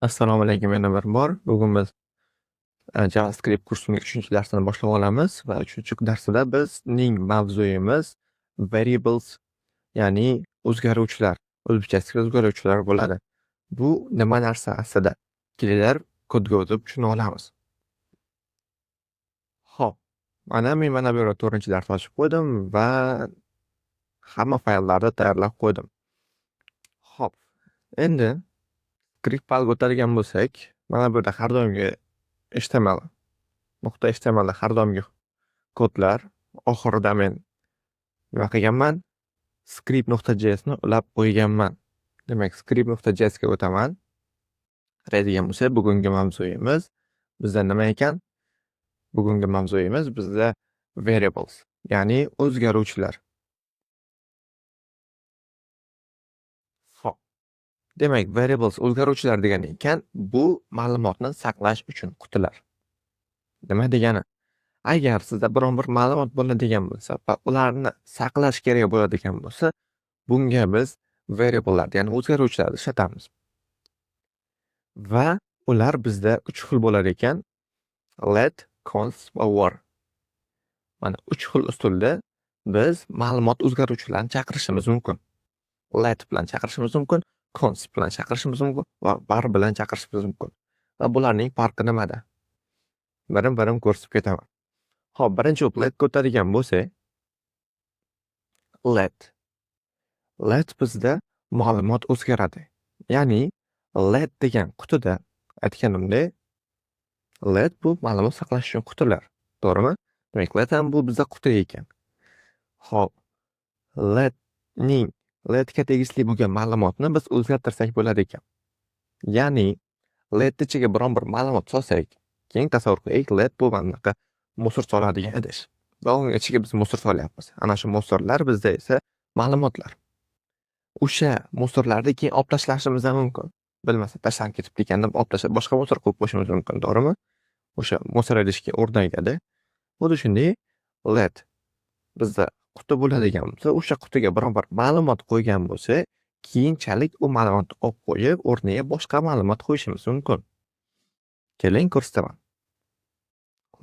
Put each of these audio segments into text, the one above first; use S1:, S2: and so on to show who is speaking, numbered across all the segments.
S1: Assalomu alaykum yana bir bor. Bugun biz JavaScript kursining 3-darsini boshlab olamiz va 3-darsida bizning mavzuyimiz variables, ya'ni o'zgaruvchilar, o'zbekchasiga o'zgaruvchilar bo'ladi. Bu nima narsa aslida? Kelinglar kodga o'tib tushuna olamiz. Xo'p, men mana bu yerda 4-dars ochib qo'ydim va hamma fayllarni tayyorlab qo'ydim. Xo'p, endi skript faylga o'tadigan bo'lsak, mana bu yerda har doimgi HTML .html har doimgi kodlar oxirida men nima qilganman? Script.js ni ulab qo'yganman. Demak, script.js ga o'taman. Qaraydigan bo'lsak, bugungi mavzuyimiz bizda nima ekan? Bugungi mavzuyimiz bizda variables, ya'ni o'zgaruvchilar. Xo'p. Demak, variables o'zgaruvchilar degan ekan, bu ma'lumotni saqlash uchun qutilar. Nima degani? Agar sizda biron bir ma'lumot bo'ladigan bo'lsa va ularni saqlash kerak bo'ladigan bo'lsa, bunga biz variablelar, ya'ni o'zgaruvchilarni ishlatamiz. Va ular bizda 3 xil bo'lar ekan: let, const va var. Mana 3 xil usulda biz ma'lumot o'zgaruvchilarini chaqirishimiz mumkin. Let bilan chaqirishimiz mumkin, const bilan chaqirishimiz mumkin va var bilan chaqirishimiz mumkin. Va bularning farqi nimada? Birim-birim ko'rsatib ketaman. Xo'p, birinchi letga o'tadigan bo'lsak, let bizda ma'lumot o'zgaradi. Ya'ni let degan qutida aytganimdek, let bu ma'lumot saqlash uchun qutilar, to'g'rimi? Demak, let ham bu bizda quti ekan. Xo'p, letga tegishli bo'lgan ma'lumotni biz o'zgartirsak bo'lar ekan. Ya'ni let ichiga biron bir ma'lumot solsak, keyin tasavvur qiling, let bu bunaqa musor soladigan idish. Va uning ichiga biz musor solyapmiz. Ana shu musorlar bizda esa ma'lumotlar. O'sha musorlarni keyin olib tashlashimiz ham mumkin. Bilmasa tashlanib ketib ketganda olib tashlab boshqa musor qo'yib qo'yishimiz mumkin, to'g'rimi? O'sha musor idishga o'rnagadi. Xuddi shunday let bizda quti bo'ladigan bo'lsa, o'sha qutiga biron bir ma'lumot qo'ygan bo'lsa, keyinchalik u ma'lumotni olib qo'yib, o'rniga boshqa ma'lumot qo'yishimiz mumkin. Keling ko'rsataman.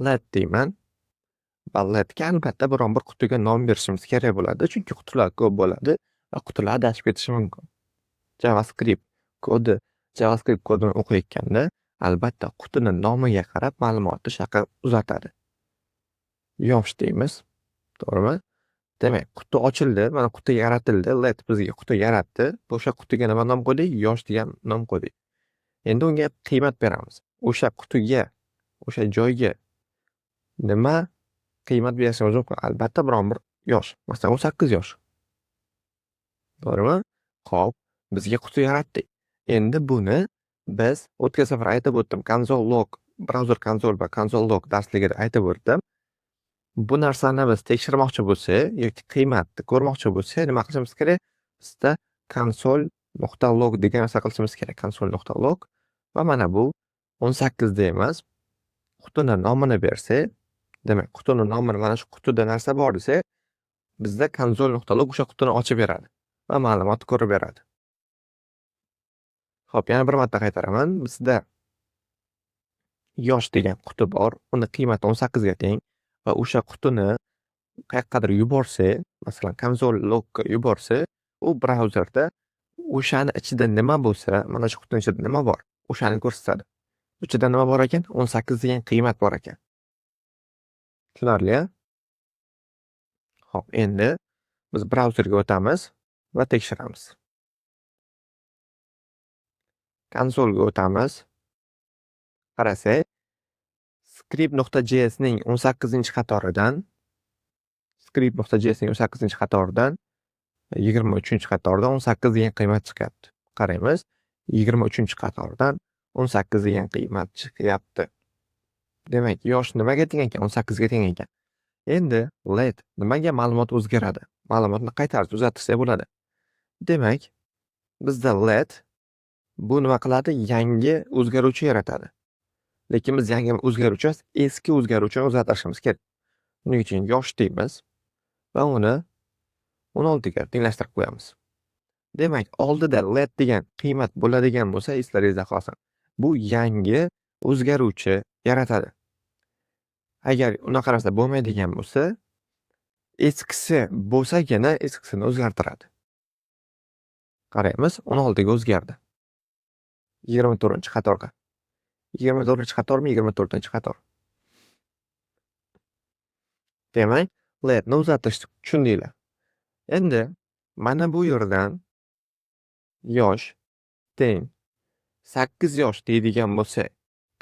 S1: Let deyman. Va letga albatta biron bir qutiga nom berishimiz kerak bo'ladi, chunki qutilar ko'p bo'ladi va qutilar adashib ketishi mumkin. JavaScript kodini o'qiyotganda albatta qutini nomiga qarab ma'lumotni shaqa uzatadi. Yosh deymiz, to'g'rimi? Demak, quti ochildi, mana quti yaratildi, let bizga quti yaratdi. O'sha qutiga nima nom qo'ydik? Yosh degan nom qo'ydik. Endi unga qiymat beramiz. O'sha qutiga, o'sha joyga nima qiymat berishimiz mumkin? Albatta biron bir yosh, masalan 18 yosh. To'g'rimi? Xo'p, bizga quti yaratdik. Endi buni biz o'tgan safar aytib o'tdim, console log, browser console va console log darsligida aytib o'tdim. Bu narsani biz tekshirmoqchi bo'lsak, yoki qiymatni ko'rmoqchi bo'lsak, nima qilishimiz kerak? Bizda console.log degan narsa qilishimiz kerak. Console.log va mana bu 18 deymiz. Qutini nomini bersak, demak, qutini nomini mana shu qutida narsa bor desa, bizda console.log o'sha qutini ochib beradi va ma'lumotni ko'rib beradi. Xo'p, yana bir marta qaytaraman. Bizda yosh degan quti bor, uni qiymati 18 ga teng va o'sha qutini qayerqadir yuborsa, masalan, console.log ga yuborsa, u brauzerda o'shani ichida nima bo'lsa, mana shu qutining ichida nima bor, o'shani ko'rsatadi. Ichida nima bor ekan? 18 degan qiymat bor ekan. Tushunarli? Xo'p, endi biz brauzerga o'tamiz va tekshiramiz. Konsolga o'tamiz. Qarasak, script.js ning 18-qatoridan 23-qatoridan 18 degan qiymat chiqyapti. Qaraymiz, 23-qatoridan 18 degan qiymat chiqyapti. Demak, yosh nimaga teng ekan? 18 ga teng ekan. Endi let nimaga ma'lumot o'zgaradi? Ma'lumotni qaytarib uzatsa bo'ladi. Demak, bizda let bu nima qiladi? Yangi o'zgaruvchi yaratadi. Lekin biz yangi o'zgaruvchi emas, eski o'zgaruvchini o'zgartirishimiz kerak. Buning uchun yosh deymiz va uni 16 ga tenglashtirib qo'yamiz. Demak, oldida let degan qiymat bo'ladigan bo'lsa, eslaringizda qolsin. bu yangi o'zgaruvchi yaratadi. Agar unaqa narsa bo'lmaydigan bo'lsa, eskisi bo'lsagina eskisini o'zgartiradi. Qaraymiz, 16 ga o'zgardi. 24-qatorga. 24-qatormi, 24-qator. Demak, ledni uzatishni tushundinglar. Endi mana bu yerdan yosh teng 8 yosh deydigan bo'lsa,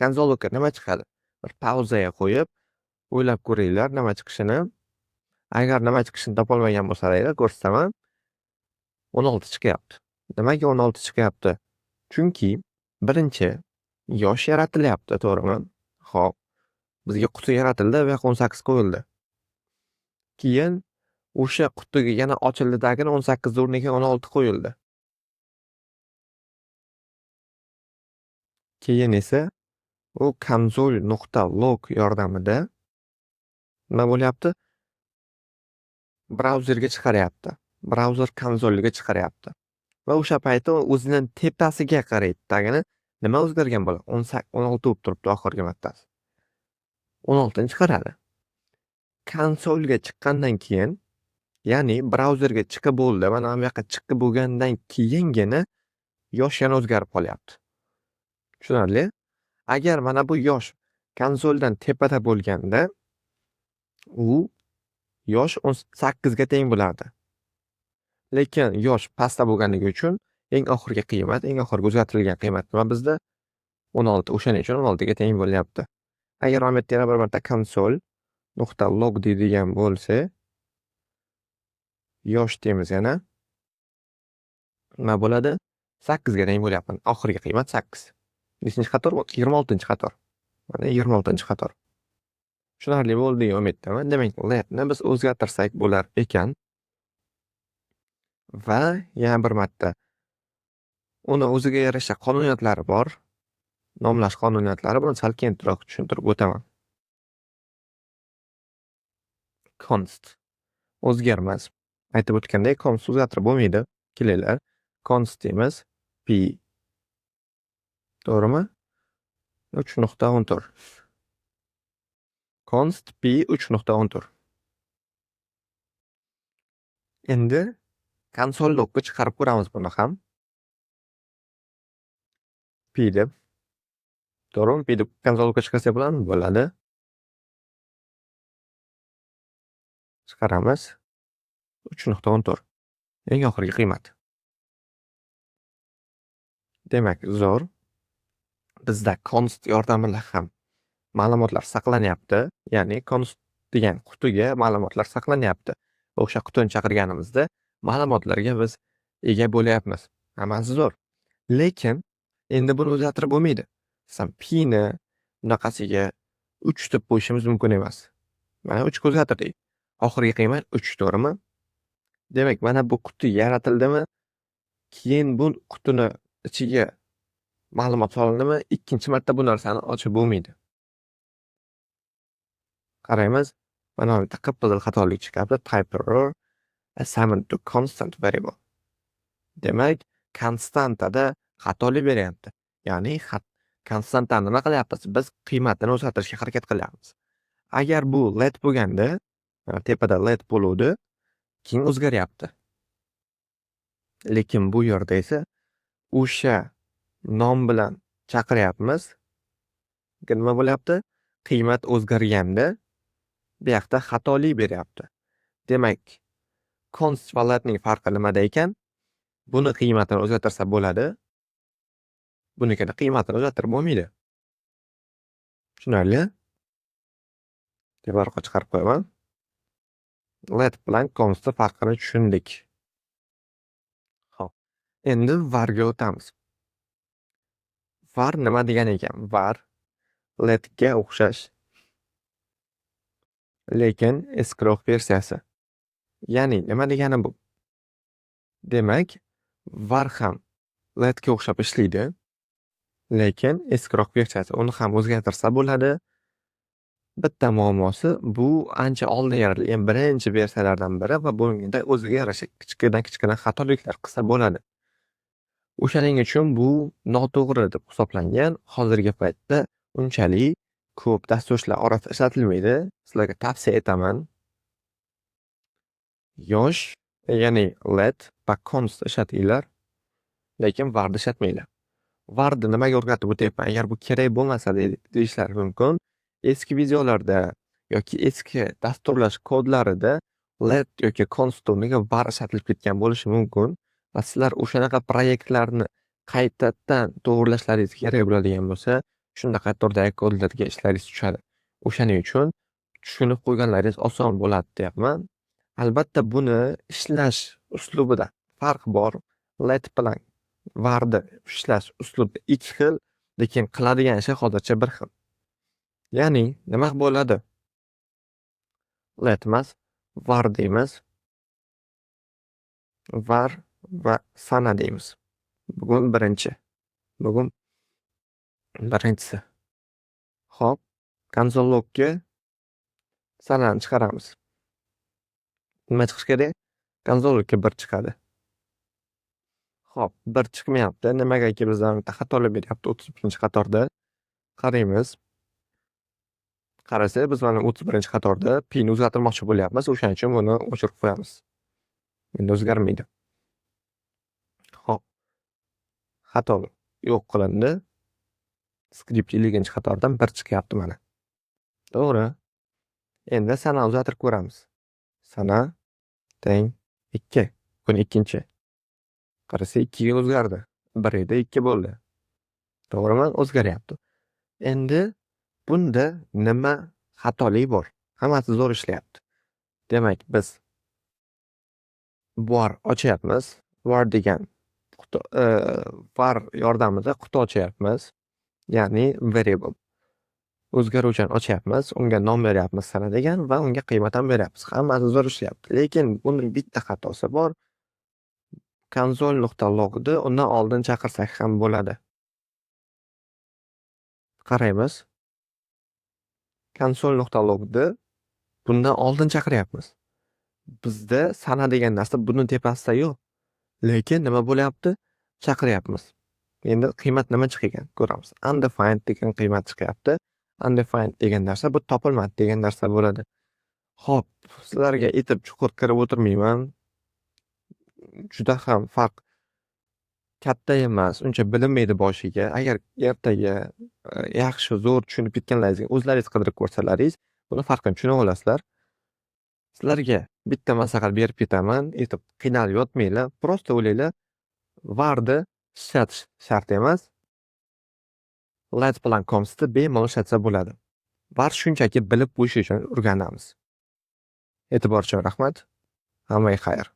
S1: konsolga nima chiqadi? Bir pauzaga qo'yib, o'ylab ko'ringlar nima chiqishini. Agar nima chiqishini topolmagan bo'lsalaringiz, ko'rsataman. 16 chiqyapti. Nimaga 16 chiqyapti? Chunki birinchi yosh yaratilyapti, to'g'rimi? Xo'p, bizga quti yaratildi va 18 qo'yildi. Keyin o'sha qutiga yana ochildidagina 18 o'rniga 16 qo'yildi. Keyin esa u console.log yordamida nima bo'lyapti? Brauzerga chiqaryapti. Brauzer konsolga chiqaryapti. Va o'sha payti o'zining tepasiga qaraydi. Tagini nima o'zgargan bo'ladi? 16 bo'lib turibdi oxirgi martasi. 16 ni chiqaradi. Konsolga chiqqandan keyin, ya'ni brauzerga chiqib bo'ldi, mana bu yoqqa chiqib bo'lgandan keyingina yosh yana o'zgarib qolyapti. Tushunarli? Agar mana bu yosh konsoldan tepada bo'lganda, u yosh 18 ga teng bo'lardi. Lekin yosh pastda bo'lganligi uchun eng oxirgi qiymat, eng oxirgi o'zgartirilgan qiymat nima bizda? 16. O'shaning uchun 16 ga teng bo'lyapti. Agar albatta yana bir marta console.log deydigan bo'lsa, yosh deymiz yana. Nima bo'ladi? 8 ga teng bo'lyapti. Oxirgi qiymat 8. Nechinchi qator? 26-qator. Mana 26-qator. Tushunarli bo'ldi degan umiddaman. Demak, ledni biz o'zgartirsak bo'lar ekan. Va yana bir marta uni o'ziga yarasha qonuniyatlari bor. Nomlash qonuniyatlari, buni sal keyinroq tushuntirib o'taman. Const o'zgarmas. Aytib o'tgandek, const o'zgartirib bo'lmaydi. Kelinglar. Const deymiz. P. To'g'rimi? 3.14. Const P 3.14. Endi konsol logga chiqarib ko'ramiz buni ham. P deb. To'g'rimi? P deb konsol logga chiqarsa bo'ladimi? Bo'ladi. Chiqaramiz. 3.14. Eng oxirgi qiymat. Demak, zo'r. Bizda const yordamida ham ma'lumotlar saqlanyapti. Ya'ni const degan qutiga ma'lumotlar saqlanyapti. O'sha qutini chaqirganimizda ma'lumotlarga biz ega bo'lyapmiz. Hammasi zo'r. Lekin endi buni o'zgartirib bo'lmaydi. Masalan, p ni bunaqasiga 3 deb qo'yishimiz mumkin emas. Mana 3 ga o'zgartirdik. Oxirgi qiymat 3, to'g'rimi? Demak, mana bu quti yaratildimi? Keyin bu qutini ichiga ma'lumot solindimi? Ikkinchi marta bu narsani ochib bo'lmaydi. Qaraymiz. Mana bu yerda qip-qizil xatolik chiqyapti. Type error assigned to constant variable. Demak, konstantada xatolik beryapti. Ya'ni konstantani nima qilyapmiz? Biz qiymatini o'zgartirishga harakat qilyapmiz. Agar bu let bo'lganda, tepada let bo'luvdi, keyin o'zgaryapti. Lekin bu yerda esa o'sha nom bilan chaqiryapmiz. Nima bo'lyapti? Qiymat o'zgarganda bu yoqda xatolik beryapti. Demak, const va letning farqi nimada ekan? Buni qiymatini o'zgartirsa bo'ladi. Bunikini qiymatini o'zgartirib bo'lmaydi. Tushunarli? Devorga chiqarib qo'yaman. Let bilan const farqini tushundik. Xo'p. Endi varga o'tamiz. Var nima degan ekan? Var letga o'xshash. Lekin eskiroq versiyasi. Ya'ni nima degani bu? Demak, var ham letga o'xshab ishlaydi. Lekin eskiroq versiyasi. Uni ham o'zgartirsa bo'ladi. Bitta muammosi, bu ancha oldin yaratilgan birinchi versiyalardan biri va bunga o'ziga yarasha kichkina xatoliklar qilsa bo'ladi. O'shaning uchun bu noto'g'ri deb hisoblangan. Hozirgi paytda unchalik ko'p dasturchilar orasida ishlatilmaydi. Sizlarga tavsiya etaman. Yosh, ya'ni LED va Const ishlatinglar, lekin Word ishlatmanglar. Wordni nimaga o'rgatib o'tyapman? Agar bu kerak bo'lmasa deyishlari mumkin. Eski videolarda yoki eski dasturlash kodlarida LED yoki Const o'rniga Word ishlatilib ketgan bo'lishi mumkin va sizlar o'shanaqa proyektlarni qaytadan to'g'irlashlaringiz kerak bo'ladigan bo'lsa, shunaqa turdagi kodlarga ishlaringiz tushadi. O'shaning uchun tushunib qo'yganlaringiz oson bo'ladi deyapman. Albatta buni ishlash uslubida farq bor. LED bilan Wordni ishlash uslubi ikki xil, lekin qiladigan ishi hozircha bir xil. Ya'ni nima bo'ladi? LED emas, Word deymiz. Var va sana deymiz. Bugun birinchisi. Xo'p, konsol logga sanani chiqaramiz. Nima chiqish kerak? Konsol logga 1 chiqadi. Xo'p, 1 chiqmayapti. Nimagaki bizdan xatolar beryapti 31-qatorda. Qaraymiz. Qarasak, biz mana 31-qatorda pin o'zgartirmoqchi bo'lyapmiz. O'shaning uchun buni o'chirib qo'yamiz. Endi o'zgarmaydi. Xo'p. Xato yo'q qilindi. Skript 50-qatordan 1 chiqyapti mana. To'g'ri. Endi sana uzatib ko'ramiz. Sana teng 2. Buni ikkinchi. Qarasa 2 ga o'zgardi. 1 edi 2 bo'ldi. To'g'rimi? O'zgaryapti. Endi bunda nima xatolik bor? Hammasi zo'r ishlayapti. Demak, biz var ochyapmiz. Var degan var yordamida quti ochyapmiz. Ya'ni variable. O'zgaruvchan ochyapmiz, unga nom beryapmiz sana degan va unga qiymat ham beryapmiz. Hammasi zo'r ishlayapti. Lekin buning bitta xatosi bor. Console.log'ni undan oldin chaqirsak ham bo'ladi. Qaraymiz. Console.log'ni bundan oldin chaqiryapmiz. Bizda sana degan narsa buni tepasida yo'q. Lekin nima bo'lyapti? Chaqiryapmiz. Endi qiymat nima chiqgan? Ko'ramiz. Undefined degan qiymat chiqyapti. Undefined degan narsa bu topilmadi degan narsa bo'ladi. Xo'p, sizlarga etib chuqur kirib o'tirmayman. Juda ham farq katta emas, uncha bilinmaydi boshiga. Agar ertaga yaxshi zo'r tushunib ketganlaringizga o'zlaringiz qidirib ko'rsalaringiz, buni farqini tushuna olasizlar. Sizlarga bitta maslahat berib ketaman, etib qiynalib yotmanglar. Prosta o'ylanglar. Wordni ishlatish shart emas. LED bilan Constni bemalol ishlatsa bo'ladi. Word shunchaki bilib qo'yish uchun o'rganamiz. E'tibor uchun rahmat. Hammaga xayr.